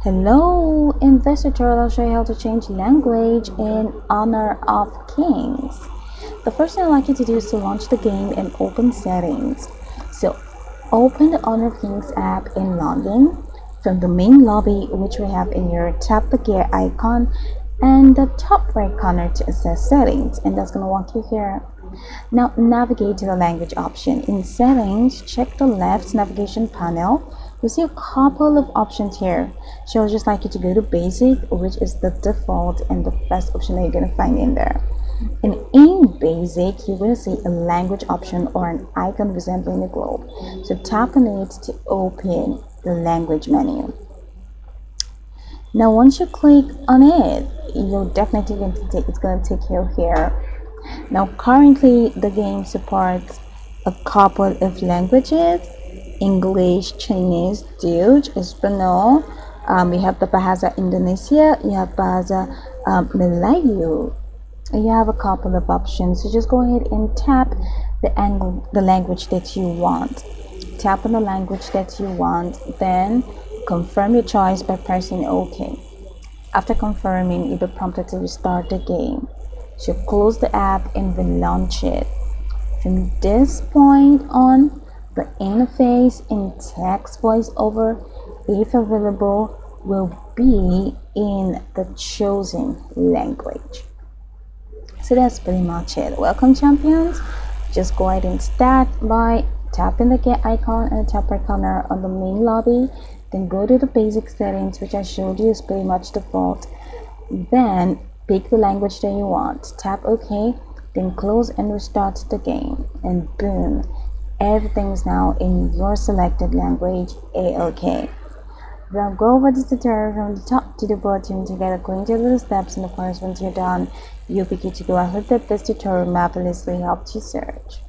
Hello! In this tutorial, I'll show you how to change language in Honor of Kings. The first thing I'd like you to do is to launch the game and open settings. So, open the Honor of Kings app and log in. From the main lobby, which we have in here, tap the gear icon and the top right corner to access settings, and that's going to walk you here. Now navigate to the language option. In settings, check the left navigation panel. You'll see a couple of options here. So I'll just like you to go to basic, which is the default and the best option that you're going to find in there. And in basic, you're going to see a language option or an icon resembling a globe. So tap on it to open the language menu. Now once you click on it, you're definitely going to take you here. Now currently the game supports a couple of languages: English, Chinese, Dutch, Espanol. We have the Bahasa Indonesia, you have Bahasa Melayu. You have a couple of options, so just go ahead and tap the language that you want. Tap on the language that you want, then confirm your choice by pressing OK. After confirming, you'll be prompted to restart the game. So close the app and relaunch it. From this point on, the interface in text voiceover, if available, will be in the chosen language. So that's pretty much it. Welcome, champions. Just go ahead and start by tapping the get icon in the top right corner on the main lobby. Then go to the basic settings, which I showed you is pretty much default. Then pick the language that you want. Tap OK. Then close and restart the game. And boom, everything's now in your selected language, A-OK. Now go over this tutorial from the top to the bottom to get according to the steps, and of course once you're done, you'll be good to go. I hope that this tutorial marvelously helped you search.